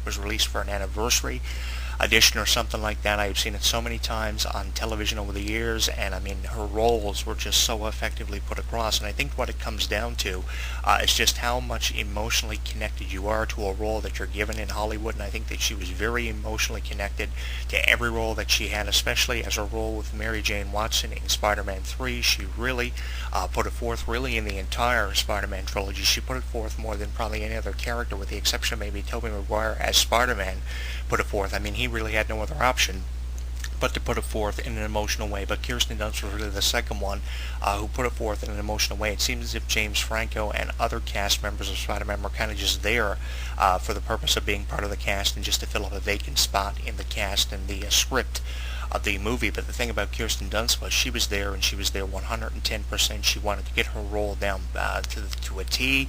was released for an anniversary edition or something like that. I've seen it so many times on television over the years, and I mean, her roles were just so effectively put across. And I think what it comes down to is just how much emotionally connected you are to a role that you're given in Hollywood. And I think that she was very emotionally connected to every role that she had, especially as her role with Mary Jane Watson in Spider-Man 3. She really put it forth, really, in the entire Spider-Man trilogy. She put it forth more than probably any other character, with the exception of maybe Tobey Maguire as Spider-Man put it forth. I mean, he really had no other option but to put it forth in an emotional way. But Kirsten Dunst was really the second one who put it forth in an emotional way. It seems as if James Franco and other cast members of Spider-Man were kind of just there for the purpose of being part of the cast and just to fill up a vacant spot in the cast and the script of the movie. But the thing about Kirsten Dunst was she was there, and she was there 110%. She wanted to get her role down to a T,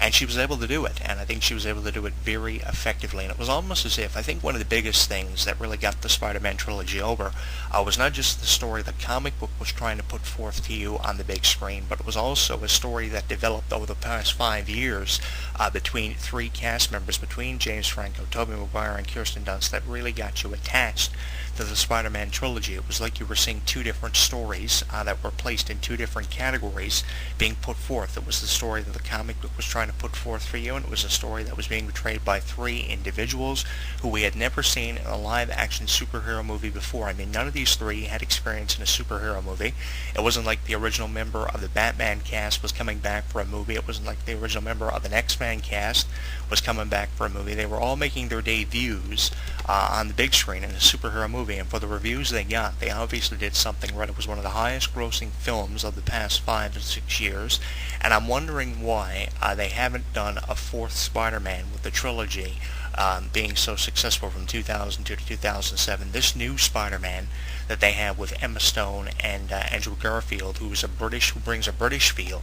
and she was able to do it. And I think she was able to do it very effectively. And it was almost as if, I think one of the biggest things that really got the Spider-Man trilogy over was not just the story the comic book was trying to put forth to you on the big screen, but it was also a story that developed over the past 5 years between three cast members, between James Franco, Tobey Maguire, and Kirsten Dunst, that really got you attached to the Spider-Man trilogy. It was like you were seeing two different stories that were placed in two different categories being put forth. It was the story that the comic book was trying to put forth for you, and it was a story that was being portrayed by three individuals who we had never seen in a live-action superhero movie before. I mean, none of these three had experience in a superhero movie. It wasn't like the original member of the Batman cast was coming back for a movie. It wasn't like the original member of an X-Men cast was coming back for a movie. They were all making their debuts on the big screen in a superhero movie, and for the reviews they got, they obviously did something right. It was one of the highest grossing films of the past 5 to 6 years, and I'm wondering why they haven't done a fourth Spider-Man with the trilogy being so successful from 2002 to 2007. This new Spider-Man that they have with Emma Stone and Andrew Garfield, who brings a British feel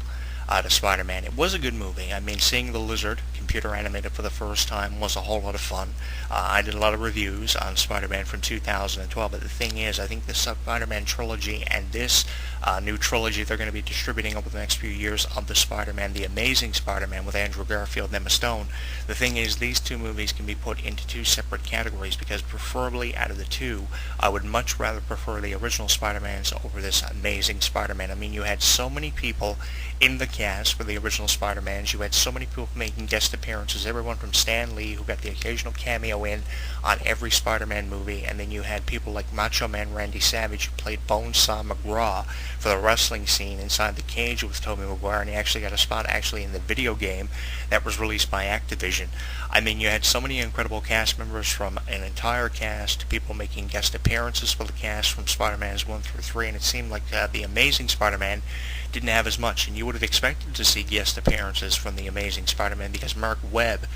to Spider-Man. It was a good movie. I mean, seeing the Lizard computer animated for the first time was a whole lot of fun. I did a lot of reviews on Spider-Man from 2012, but the thing is, I think the Spider-Man trilogy and this new trilogy they're going to be distributing over the next few years of the Spider-Man, the Amazing Spider-Man with Andrew Garfield and Emma Stone, the thing is, these two movies can be put into two separate categories, because preferably out of the two, I would much rather prefer the original Spider-Mans over this Amazing Spider-Man. I mean, you had so many people in the cast for the original Spider-Mans. You had so many people making guest appearances, everyone from Stan Lee, who got the occasional cameo in on every Spider-Man movie, and then you had people like Macho Man Randy Savage, who played Bonesaw McGraw for the wrestling scene inside the cage with Tobey Maguire, and he actually got a spot in the video game that was released by Activision. I mean, you had so many incredible cast members, from an entire cast to people making guest appearances for the cast from Spider-Mans 1 through 3, and it seemed like the Amazing Spider-Man didn't have as much, and you would have expected to see guest appearances from the Amazing Spider-Man because Mark Webb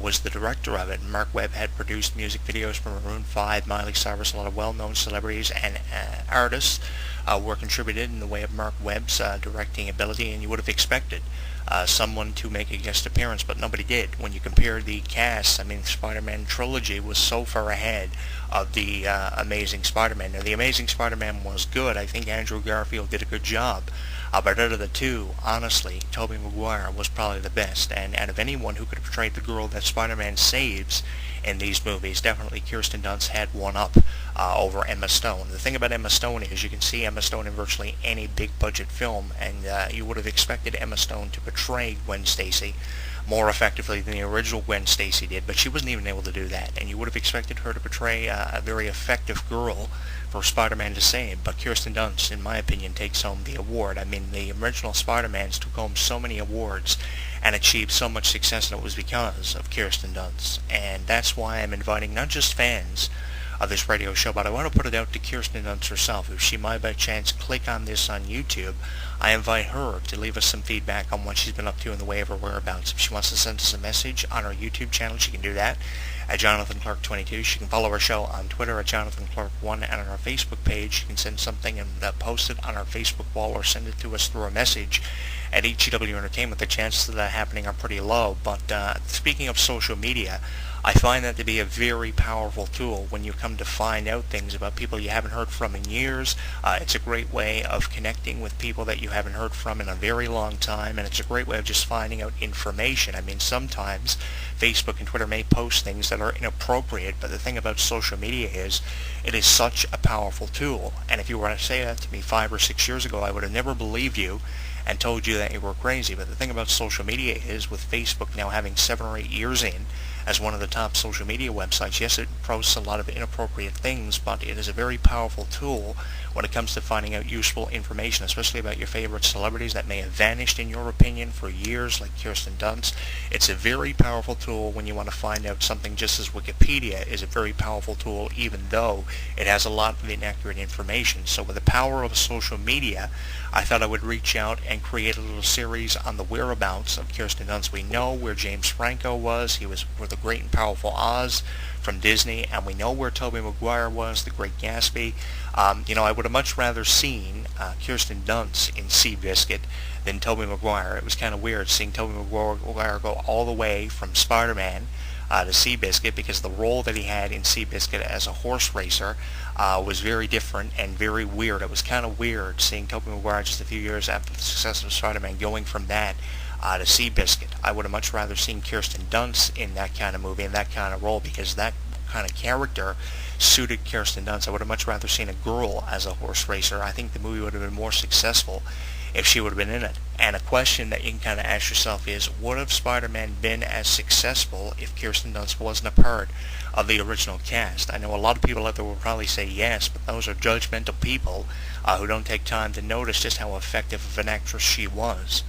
was the director of it. Mark Webb had produced music videos for Maroon 5, Miley Cyrus, a lot of well-known celebrities and artists were contributed in the way of Mark Webb's directing ability, and you would have expected someone to make a guest appearance, but nobody did. When you compare the cast, I mean, the Spider-Man trilogy was so far ahead of the Amazing Spider-Man. Now, the Amazing Spider-Man was good. I think Andrew Garfield did a good job. But out of the two, honestly, Tobey Maguire was probably the best. And out of anyone who could have portrayed the girl that Spider-Man saves in these movies, definitely Kirsten Dunst had one up over Emma Stone. The thing about Emma Stone is you can see Emma Stone in virtually any big-budget film, and you would have expected Emma Stone to portray Gwen Stacy more effectively than the original Gwen Stacy did, but she wasn't even able to do that. And you would have expected her to portray a very effective girl for Spider-Man to save, but Kirsten Dunst, in my opinion, takes home the award. I mean, the original Spider-Mans took home so many awards and achieved so much success, and it was because of Kirsten Dunst. And that's why I'm inviting not just fans of this radio show, but I want to put it out to Kirsten Dunst herself. If she might by chance click on this on YouTube, I invite her to leave us some feedback on what she's been up to in the way of her whereabouts. If she wants to send us a message on our YouTube channel, she can do that at Jonathan Clarke 22. She can follow our show on Twitter at Jonathan Clarke 1, and on our Facebook page, she can send something and post it on our Facebook wall, or send it to us through a message at HGW Entertainment, the chances of that happening are pretty low. But speaking of social media, I find that to be a very powerful tool when you come to find out things about people you haven't heard from in years. It's a great way of connecting with people that you haven't heard from in a very long time, and it's a great way of just finding out information. I mean, sometimes Facebook and Twitter may post things that are inappropriate, but the thing about social media is it is such a powerful tool. And if you were to say that to me 5 or 6 years ago, I would have never believed you and told you that you were crazy. But the thing about social media is, with Facebook now having 7 or 8 years in as one of the top social media websites, yes, it posts a lot of inappropriate things, but it is a very powerful tool when it comes to finding out useful information, especially about your favorite celebrities that may have vanished, in your opinion, for years, like Kirsten Dunts. It's a very powerful tool when you want to find out something, just as Wikipedia is a very powerful tool, even though it has a lot of inaccurate information. So with the power of social media, I thought I would reach out and create a little series on the whereabouts of Kirsten Dunst. We know where James Franco was. He was with the Great and Powerful Oz from Disney, and we know where Tobey Maguire was, the Great Gatsby. I would have much rather seen Kirsten Dunst in Seabiscuit than Tobey Maguire. It was kind of weird seeing Tobey Maguire go all the way from Spider-Man to Seabiscuit, because the role that he had in Seabiscuit as a horse racer was very different and very weird. It was kind of weird seeing Tobey Maguire just a few years after the success of Spider-Man going from that to Seabiscuit. I would have much rather seen Kirsten Dunst in that kind of movie and that kind of role, because that kind of character suited Kirsten Dunst. I would have much rather seen a girl as a horse racer. I think the movie would have been more successful if she would have been in it. And a question that you can kind of ask yourself is, would have Spider-Man been as successful if Kirsten Dunst wasn't a part of the original cast? I know a lot of people out there will probably say yes, but those are judgmental people who don't take time to notice just how effective of an actress she was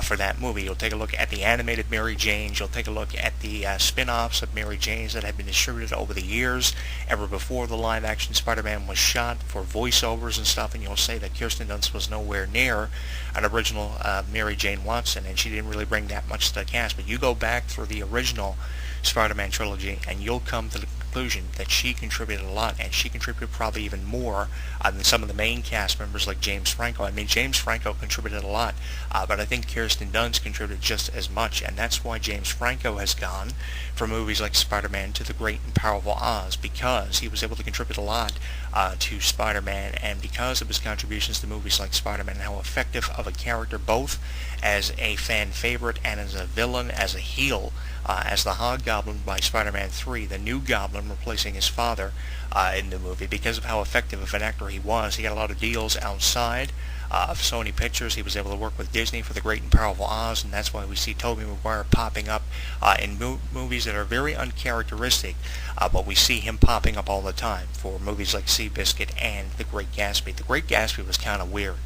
for that movie. You'll take a look at the animated Mary Janes. You'll take a look at the spin-offs of Mary Janes that have been distributed over the years, ever before the live-action Spider-Man was shot, for voiceovers and stuff, and you'll say that Kirsten Dunst was nowhere near an original Mary Jane Watson, and she didn't really bring that much to the cast. But you go back through the original Spider-Man trilogy, and you'll come to the conclusion that she contributed a lot, and she contributed probably even more than some of the main cast members like James Franco. I mean, James Franco contributed a lot, but I think Kirsten Dunst contributed just as much, and that's why James Franco has gone from movies like Spider-Man to The Great and Powerful Oz, because he was able to contribute a lot to Spider-Man, and because of his contributions to movies like Spider-Man, and how effective of a character, both as a fan favorite and as a villain, as a heel, as the Hobgoblin by Spider-Man 3, the new Goblin replacing his father in the movie. Because of how effective of an actor he was, he got a lot of deals outside of Sony Pictures. He was able to work with Disney for The Great and Powerful Oz, and that's why we see Tobey Maguire popping up in movies that are very uncharacteristic, but we see him popping up all the time for movies like Seabiscuit and The Great Gatsby. The Great Gatsby was kind of weird.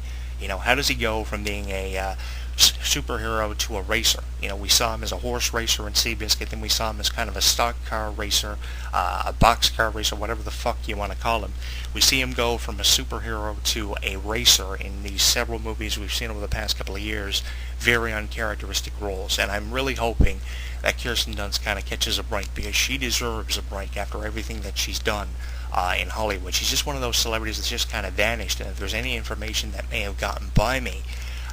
How does he go from being a superhero to a racer? We saw him as a horse racer in Seabiscuit, then we saw him as kind of a stock car racer, a box car racer, whatever the fuck you want to call him. We see him go from a superhero to a racer in these several movies we've seen over the past couple of years. Very uncharacteristic roles, and I'm really hoping that Kirsten Dunst kind of catches a break, because she deserves a break after everything that she's done in Hollywood. She's just one of those celebrities that's just kind of vanished, and if there's any information that may have gotten by me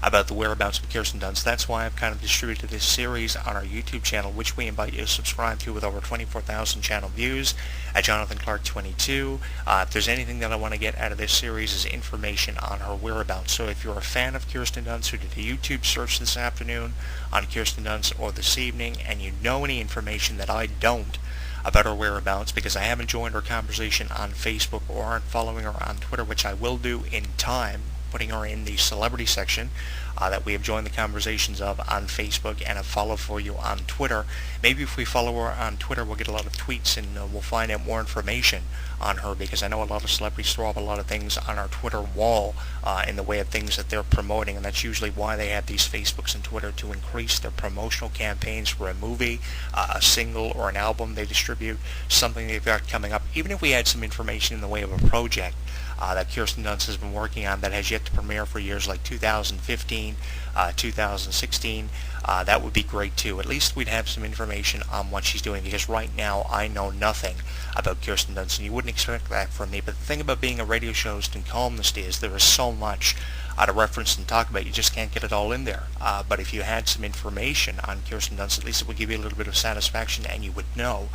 about the whereabouts of Kirsten Dunst, that's why I've kind of distributed this series on our YouTube channel, which we invite you to subscribe to, with over 24,000 channel views at Jonathan Clarke 22. If there's anything that I want to get out of this series, is information on her whereabouts. So if you're a fan of Kirsten Dunst, who did a YouTube search this afternoon on Kirsten Dunst or this evening, and you know any information that I don't about her whereabouts, because I haven't joined her conversation on Facebook or aren't following her on Twitter, which I will do in time, putting her in the celebrity section that we have joined the conversations of on Facebook and have followed for you on Twitter. Maybe if we follow her on Twitter, we'll get a lot of tweets, and we'll find out more information on her, because I know a lot of celebrities throw up a lot of things on our Twitter wall in the way of things that they're promoting, and that's usually why they have these Facebooks and Twitter, to increase their promotional campaigns for a movie, a single, or an album they distribute, something they've got coming up. Even if we had some information in the way of a project that Kirsten Dunst has been working on that has yet to premiere for years like 2015, 2016, that would be great too. At least we'd have some information on what she's doing, because right now I know nothing about Kirsten Dunst, and you wouldn't expect that from me. But the thing about being a radio show host and columnist is there is so much to reference and talk about. You just can't get it all in there. But if you had some information on Kirsten Dunst, at least it would give you a little bit of satisfaction, and you would know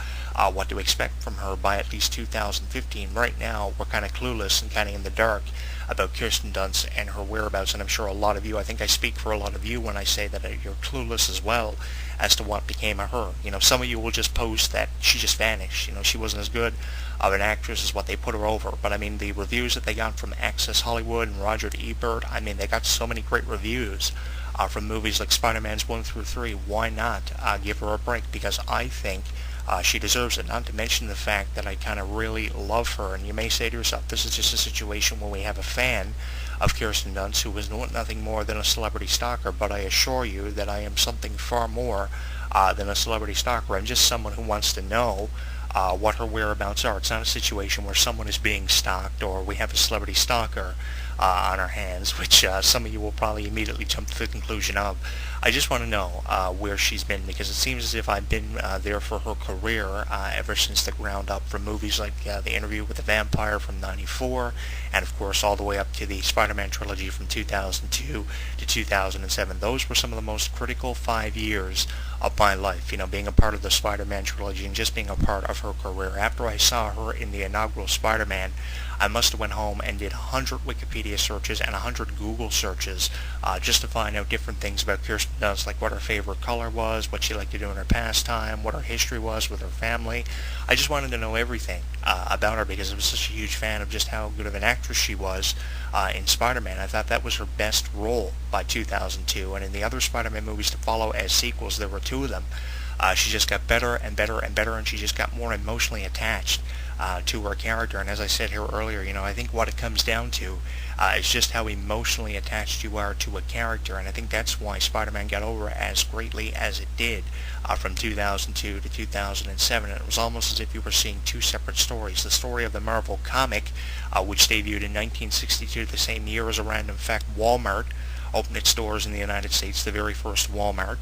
what to expect from her by at least 2015. Right now, we're kind of clueless and kind of in the dark about Kirsten Dunst and her whereabouts, and I'm sure a lot of you, I think I speak for a lot of you when I say that you're clueless as well as to what became of her. Some of you will just post that she just vanished. She wasn't as good of an actress as what they put her over. But I mean, the reviews that they got from Access Hollywood and Roger Ebert, I mean, they got so many great reviews from movies like Spider-Man's 1 through 3. Why not give her a break? Because I think she deserves it, not to mention the fact that I kind of really love her. And you may say to yourself, this is just a situation where we have a fan of Kirsten Dunst who is nothing more than a celebrity stalker, but I assure you that I am something far more than a celebrity stalker. I'm just someone who wants to know what her whereabouts are. It's not a situation where someone is being stalked or we have a celebrity stalker on our hands, which some of you will probably immediately jump to the conclusion of. I just want to know where she's been, because it seems as if I've been there for her career ever since the ground up, from movies like The Interview with the Vampire from '94, and of course all the way up to the Spider-Man trilogy from 2002 to 2007. Those were some of the most critical 5 years of my life, being a part of the Spider-Man trilogy and just being a part of her career. After I saw her in the inaugural Spider-Man, I must have went home and did 100 Wikipedia searches and 100 Google searches just to find out different things about Kirsten Dunst, like what her favorite color was, what she liked to do in her pastime, what her history was with her family. I just wanted to know everything about her because I was such a huge fan of just how good of an actress she was in Spider-Man. I thought that was her best role by 2002, and in the other Spider-Man movies to follow as sequels, there were 2 of them. She just got better and better and better, and she just got more emotionally attached to her character. And as I said here earlier, I think what it comes down to is just how emotionally attached you are to a character, and I think that's why Spider-Man got over as greatly as it did from 2002 to 2007. And it was almost as if you were seeing 2 separate stories. The story of the Marvel comic, which debuted in 1962, the same year as a random fact Walmart opened its doors in the United States, the very first Walmart.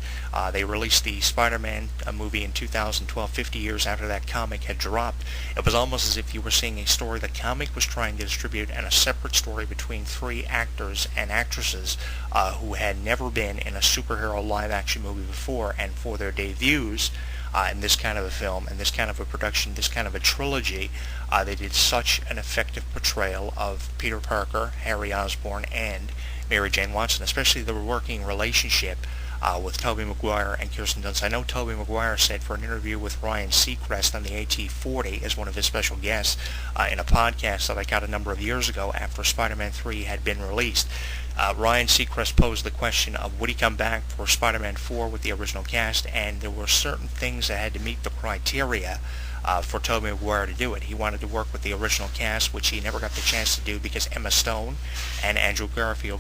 They released the Spider-Man movie in 2012, 50 years after that comic had dropped. It was almost as if you were seeing a story the comic was trying to distribute, and a separate story between 3 actors and actresses who had never been in a superhero live-action movie before, and for their debuts in this kind of a film and this kind of a production, this kind of a trilogy, they did such an effective portrayal of Peter Parker, Harry Osborn, and Mary Jane Watson, especially the working relationship with Tobey Maguire and Kirsten Dunst. I know Tobey Maguire said for an interview with Ryan Seacrest on the AT40 as one of his special guests in a podcast that I got a number of years ago after Spider-Man 3 had been released. Ryan Seacrest posed the question of would he come back for Spider-Man 4 with the original cast, and there were certain things that had to meet the criteria for Tobey Maguire to do it. He wanted to work with the original cast, which he never got the chance to do because Emma Stone and Andrew Garfield